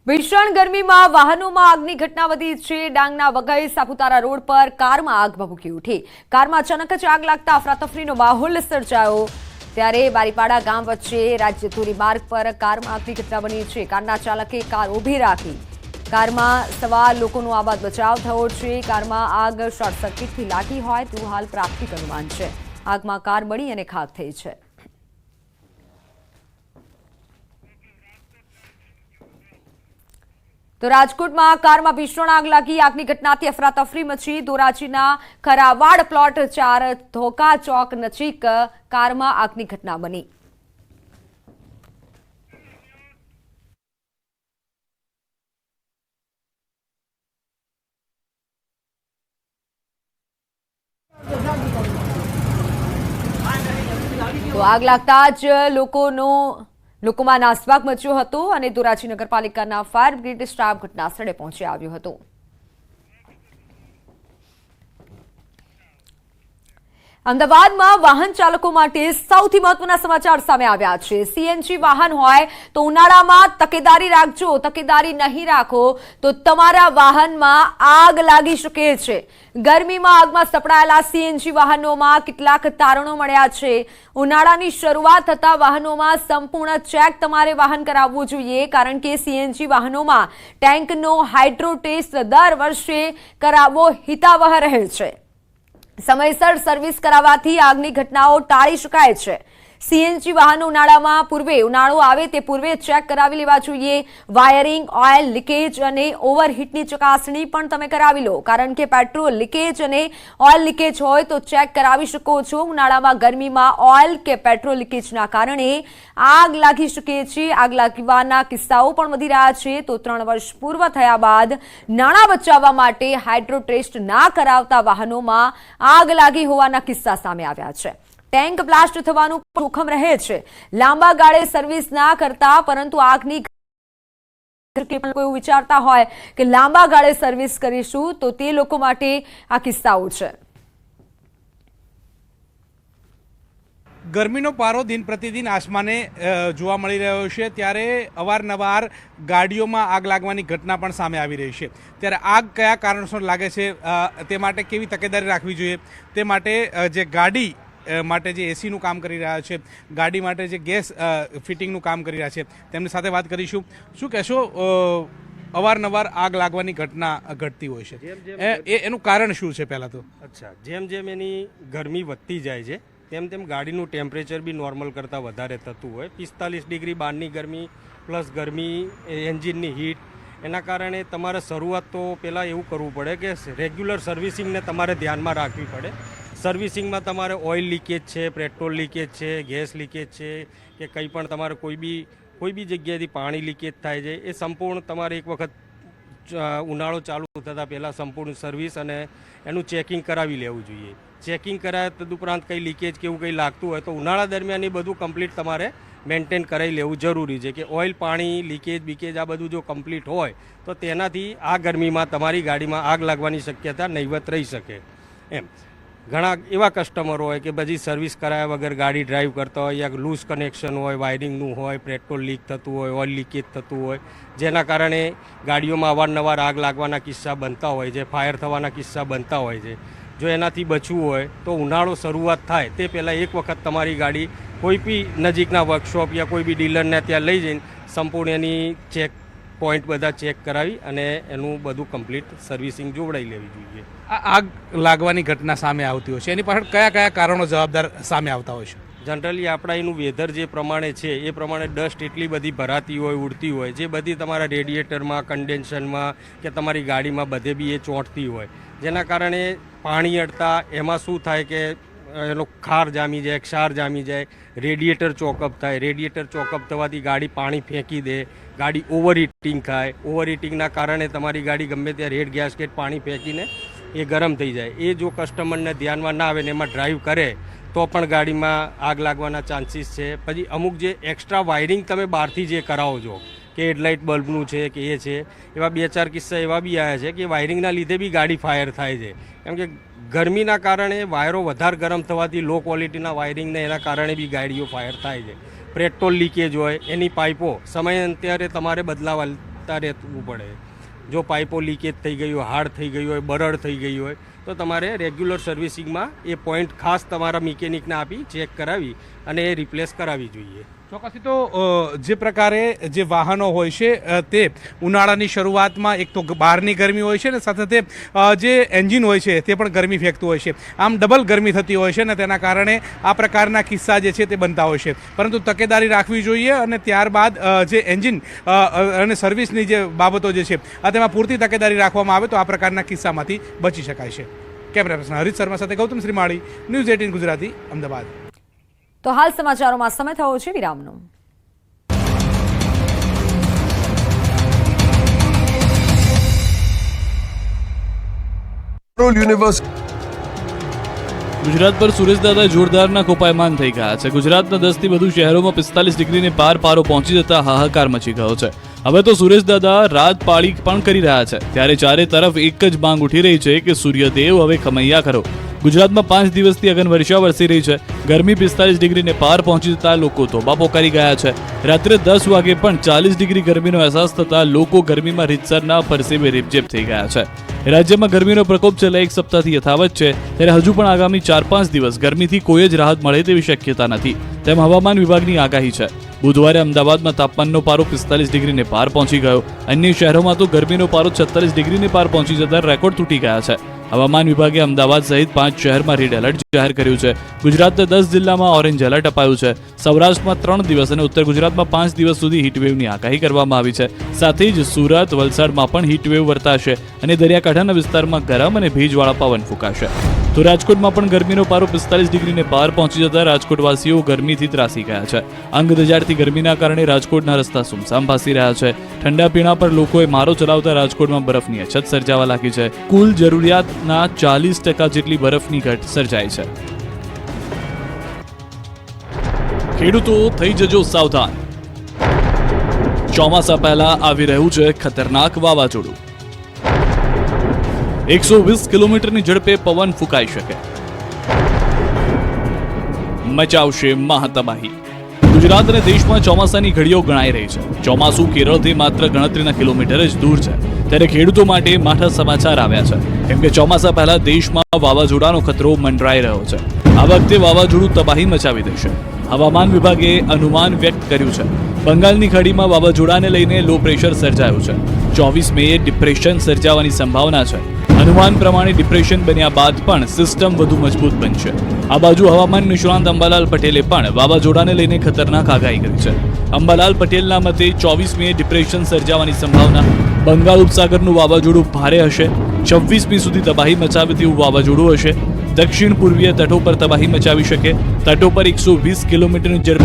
ભીષણ ગરમીમાં વાહનોમાં આગની ઘટના વધી છે। ડાંગના વઘઈ સાપુતારા રોડ પર કારમાં આગ ભભૂકી ઉઠી। કારમાં અચાનક જ આગ લાગતા અફરાતફરીનો માહોલ સર્જાયો। ત્યારે બારીપાડા ગામ વચ્ચે રાજ્ય ધોરીમાર્ગ પર કારમાં આગની ઘટના બની છે। કારના ચાલકે કાર ઊભી રાખી। કારમાં સવાર લોકોનો આબાદ બચાવ થયો છે। કારમાં આગ શોર્ટ સર્કિટથી લાગી હોય તેવું હાલ પ્રાથમિક અનુમાન છે। આગમાં કાર બળી અને ખાખ થઈ છે। તો રાજકોટમાં કારમાં ભીષણ આગ લાગી। આગની ઘટનાથી અફરાતફરી મચી। ધોરાજીના ખરાવાડ પ્લોટ 4 ધોકા ચોક નજીક કારમાં આગની ઘટના બની। તો આગ લાગતા જ લોકોમાં નાસભાગ મચ્યો હતો અને ધોરાજી નગરપાલિકાના ફાયર બ્રિગેડ સ્ટાફ ઘટના સ્થળે પહોંચી આવ્યો હતો। અમદાવાદમાં વાહન ચાલકો માટે સૌથી મહત્વના સમાચાર સામે આવ્યા છે। સીએનજી વાહન હોય તો ઉનાળામાં તકેદારી રાખજો। તકેદારી નહીં રાખો તો તમારા વાહનમાં આગ લાગી શકે છે। ગરમીમાં આગમાં સપડાયેલા સીએનજી વાહનોમાં કેટલાક તારણો મળ્યા છે। ઉનાળાની શરૂઆત થતા વાહનોમાં સંપૂર્ણ ચેક તમારે વાહન કરાવવું જોઈએ, કારણ કે સીએનજી વાહનોમાં ટેન્કનો હાઇડ્રો ટેસ્ટ દર વર્ષે કરાવવો હિતાવહ રહે છે। સમયસર સર્વિસ કરાવવાથી આગની ઘટનાઓ ટાળી શકાય છે। સીએનજી વાહનો ઉનાળો આવે તે પૂર્વે ચેક કરાવી લેવા જોઈએ। વાયરિંગ, ઓઇલ લીકેજ અને ઓવરહીટની ચકાસણી પણ તમે કરાવી લો, કારણ કે પેટ્રોલ લીકેજ અને ઓઇલ લીકેજ હોય તો ચેક કરાવી શકો છો। ઉનાળામાં ગરમીમાં ઓઇલ કે પેટ્રોલ લીકેજના કારણે આગ લાગી શકે છે। આગ લાગવાના કિસ્સાઓ પણ વધી રહ્યા છે। તો 3 વર્ષ પૂર્વ થયા બાદ નાણાં બચાવવા માટે હાઇડ્રો ટેસ્ટ ના કરાવતા વાહનોમાં આગ લાગી હોવાના કિસ્સા સામે આવ્યા છે। ટેન્ક બ્લાસ્ટ થવાનું જોખમ રહે છે। લાંબા ગાળે સર્વિસ ના કરતા, પરંતુ આગની કોઈ વિચારતા હોય કે લાંબા ગાળે સર્વિસ કરીશું તો તે લોકો માટે આ કિસ્સાઓ છે। ગરમીનો પારો દિન પ્રતિદિન આસમાને જોવા મળી રહ્યો છે। ત્યારે અવારનવાર ગાડીઓમાં આગ લાગવાની ઘટના પણ સામે આવી રહી છે। ત્યારે આગ કયા કારણસર લાગે છે તે માટે કેવી તકેદારી રાખવી જોઈએ, તે માટે જે ગાડી માટે જે એસીનું કામ કરી રહ્યા છે, ગાડી માટે જે ગેસ ફિટિંગનું કામ કરી રહ્યા છે, તેમની સાથે વાત કરીશું। શું કહેશો, અવારનવાર આગ લાગવાની ઘટના ઘટતી હોય છે, એનું કારણ શું છે? પહેલાં તો જેમ જેમ એની ગરમી વધતી જાય છે તેમ તેમ ગાડીનું ટેમ્પરેચર બી નોર્મલ કરતાં વધારે થતું હોય। 45 ડિગ્રી બહારની ગરમી પ્લસ ગરમી એન્જિનની હીટ, એના કારણે તમારે શરૂઆત તો પહેલાં એવું કરવું પડે કે રેગ્યુલર સર્વિસિંગને તમારે ધ્યાનમાં રાખવી પડે। સર્વિસિંગમાં તમારે ઓઇલ લીકેજ છે, પેટ્રોલ લીકેજ છે, ગેસ લીકેજ છે કે કંઈ પણ તમારે કોઈ બી જગ્યાએથી પાણી લીકેજ થાય છે, એ સંપૂર્ણ તમારે એક વખત ઉનાળો ચાલુ થતાં પહેલાં સંપૂર્ણ સર્વિસ અને એનું ચેકિંગ કરાવી લેવું જોઈએ। ચેકિંગ કરાય તદુપરાંત કંઈ લીકેજ કે એવું કંઈ લાગતું હોય તો ઉનાળા દરમિયાન એ બધું કમ્પ્લીટ તમારે મેન્ટેન કરાવી લેવું જરૂરી છે, કે ઓઇલ, પાણી, લીકેજ બીકેજ આ બધું જો કમ્પ્લીટ હોય તો તેનાથી આ ગરમીમાં તમારી ગાડીમાં આગ લાગવાની શક્યતા નહીવત રહી શકે એમ। ઘણા એવા કસ્ટમરો હોય કે બધી સર્વિસ કરાયા વગર ગાડી ડ્રાઈવ કરતા હોય, યા લૂઝ કનેક્શન હોય, વાયરિંગનું હોય, પેટ્રોલ લીક થતું હોય, ઓઇલ લીકેજ થતું હોય, જેના કારણે ગાડીઓમાં અવારનવાર આગ લાગવાના કિસ્સા બનતા હોય છે, ફાયર થવાના કિસ્સા બનતા હોય છે। જો એનાથી બચવું હોય તો ઉનાળો શરૂઆત થાય તે પહેલાં એક વખત તમારી ગાડી કોઈ બી નજીકના વર્કશોપ યા કોઈ બી ડીલરને ત્યાં લઈ જઈને સંપૂર્ણ એની ચેક પોઈન્ટ બધા ચેક કરાવી અને એનું બધું કમ્પ્લીટ સર્વિસિંગ જોવડાવી લેવી જોઈએ। આ આગ લાગવાની ઘટના સામે આવતી હોય છે, એની પાછળ કયા કયા કારણો જવાબદાર સામે આવતા હોય છે? જનરલી આપણા એનું વેધર જે પ્રમાણે છે એ પ્રમાણે ડસ્ટ એટલી બધી ભરાતી હોય, ઉડતી હોય, જે બધી તમારા રેડિએટરમાં, કન્ડેન્સરમાં કે તમારી ગાડીમાં બધે બી એ ચોંટતી હોય, જેના કારણે પાણી અડતા એમાં શું થાય કે એનો ખાર જામી જાય, ક્ષાર જામી જાય, રેડિએટર ચોકઅપ થાય। રેડિએટર ચોકઅપ થવાથી ગાડી પાણી ફેંકી દે, ગાડી ઓવરહીટિંગ થાય। ઓવરહીટિંગના કારણે તમારી ગાડી ગમે ત્યાં રેડ ગેસકેટ પાણી ફેંકીને એ ગરમ થઈ જાય। એ જો કસ્ટમરને ધ્યાનમાં ના આવે ને એમાં ડ્રાઈવ કરે તો પણ ગાડીમાં આગ લાગવાના ચાન્સીસ છે। પછી અમુક જે એક્સ્ટ્રા વાયરિંગ તમે બહારથી જે કરાવો છો કે હેડલાઇટ બલ્બનું છે કે એ છે, એવા 2-4 કિસ્સા એવા બી આવ્યા છે કે વાયરિંગના લીધે બી ગાડી ફાયર થાય છે। કેમ કે ગરમીના કારણે વાયરો વધારે ગરમ થવાથી લો ક્વોલિટીના વાયરિંગને એના કારણે બી ગાડીઓ ફાયર થાય છે। પેટ્રોલ લીકેજ હોય, એની પાઇપો સમયાંતરે તમારે બદલાવા તકતા રહેવું પડે. જો પાઇપો લીકેજ થઈ ગઈ હોય, હાર્ડ થઈ ગઈ હોય, બરડ થઈ ગઈ હોય તો તમારે રેગ્યુલર સર્વિસિંગમાં એ પોઈન્ટ ખાસ તમારા મિકેનિકને આપી ચેક કરાવી અને એ રિપ્લેસ કરાવવી જોઈએ. ચોક્કસથી તો જે પ્રકારે જે વાહનો હોય છે તે ઉનાળાની શરૂઆતમાં એક તો બહારની ગરમી હોય છે ને સાથે સાથે જે એન્જિન હોય છે તે પણ ગરમી ફેંકતું હોય છે, આમ ડબલ ગરમી થતી હોય છે ને તેના કારણે આ પ્રકારના કિસ્સા જે છે તે બનતા હોય છે. પરંતુ તકેદારી રાખવી જોઈએ અને ત્યારબાદ જે એન્જિન અને સર્વિસની જે બાબતો જે છે તેમાં પૂરતી તકેદારી રાખવામાં આવે તો આ પ્રકારના કિસ્સામાંથી બચી શકાય છે. કેમેરા પર્સન હરીશ શર્મા સાથે ગૌતમ શ્રીમાળી, ન્યૂઝ 18 ગુજરાતી, અમદાવાદ. તો હાલ સમાચારોમાં સમય થયો છે વિરામનો. ગુજરાત પર સુરેશદાદા જોરદારના કોપાયમાન થઈ ગયા છે. ગુજરાતના 10 થી વધુ શહેરોમાં 45 ડિગ્રીને પાર પારો પહોંચી જતા હાહાકાર મચી ગયો છે. હવે તો સુરેશદાદા રાત પાળી પણ કરી રહ્યા છે. ત્યારે ચારે તરફ એક જ માંગ ઉઠી રહી છે કે સૂર્યદેવ હવે ખમૈયા કરો. ગુજરાતમાં 5 દિવસથી અગન વર્ષા વરસી રહી છે. ગરમી 45 ડિગ્રીને પાર પહોંચી જતા લોકો તોબા પોકારી ગયા છે. રાત્રે 10 વાગે પણ 40 ડિગ્રી ગરમીનો અહેસાસ થતા લોકો ગરમીમાં રીતસરના પરસેવે રેબઝેબ થઈ ગયા છે. રાજ્યમાં ગરમીનો પ્રકોપ છેલ્લા એક સપ્તાહથી યથાવત છે. ત્યારે હજુ પણ આગામી 4-5 દિવસ ગરમીથી કોઈ જ રાહત મળે તેવી શક્યતા નથી તેમ હવામાન વિભાગની આગાહી છે. બુધવારે અમદાવાદમાં તાપમાનનો પારો 45 ડિગ્રીને પાર પહોંચી ગયો. અન્ય શહેરોમાં તો ગરમીનો પારો 46 ડિગ્રીને પાર પહોંચી જતા રેકોર્ડ તૂટી ગયા છે. હવામાન વિભાગે અમદાવાદ સહિત 5 શહેરમાં રેડ એલર્ટ જાહેર કર્યું છે. ગુજરાતના 10 જિલ્લામાં ઓરેન્જ એલર્ટ અપાયું છે. સૌરાષ્ટ્રમાં 3 દિવસ અને ઉત્તર ગુજરાતમાં 5 દિવસ સુધી હીટવેવની આગાહી કરવામાં આવી છે. સાથે જ સુરત, વલસાડમાં પણ હીટવેવ વર્તાશે અને દરિયાકાંઠાના વિસ્તારમાં ગરમ અને ભેજવાળા પવન ફૂંકાશે. તો રાજકોટમાં પણ ગરમીનો પારો 45 ડિગ્રીને પાર પહોંચી જતા રાજકોટવાસીઓ ગરમીથી ત્રાસી ગયા છે. અંગ દજાડતી ગરમીના કારણે રાજકોટના રસ્તા સુમસામ ભાસી રહ્યા છે. ઠંડા પીણા પર લોકોએ મારો ચલાવતા રાજકોટમાં બરફની અછત સર્જાવા લાગી છે. કુલ જરૂરિયાતના 40% જેટલી બરફની ઘટ સર્જાઈ છે. ખેડૂતો થઈ જજો સાવધાન. ચોમાસા પહેલા આવી રહ્યું છે ખતરનાક વાવાઝોડું. 120 કિલોમીટરની ઝડપે પવન ફૂંકાઈ શકે. મચાવશે મહાતબાહી. ગુજરાત અને દેશમાં ચોમાસાની ઘડીઓ ગણાઈ રહી છે. ચોમાસું કેરળથી માત્ર ગણતરીના કિલોમીટર જ દૂર છે. ત્યારે ખેડૂતો માટે માઠા સમાચાર આવ્યા છે. કેમ કે ચોમાસા પહેલા દેશમાં વાવાઝોડાનો ખતરો મંડરાઈ રહ્યો છે. આ વખતે વાવાઝોડું તબાહી મચાવી દેશે. હવામાન વિભાગે અનુમાન વ્યક્ત કર્યું છે. બંગાળની ખાડીમાં વાવાઝોડાને લઈને લો પ્રેશર સર્જાયું છે. 24 મેએ ડિપ્રેશન સર્જાવાની સંભાવના છે. અનુમાન પ્રમાણે ડિપ્રેશન બન્યા બાદ પણ સિસ્ટમ વધુ મજબૂત બનશે. આ બાજુ હવામાન નિષ્ણાંત અંબાલાલ પટેલે પણ વાવાઝોડાને લઈને ખતરનાક આગાહી કરી છે. અંબાલાલ પટેલના મતે 24 મે ડિપ્રેશન સર્જાવાની સંભાવના. બંગાળ ઉપસાગરનું વાવાઝોડું ભારે હશે. 26 મી સુધી તબાહી મચાવે તેવું વાવાઝોડું હશે. દક્ષિણ પૂર્વીય તટો પર તબાહી મચાવી શકે. તટો પર 120 કિલોમીટરની ઝડપે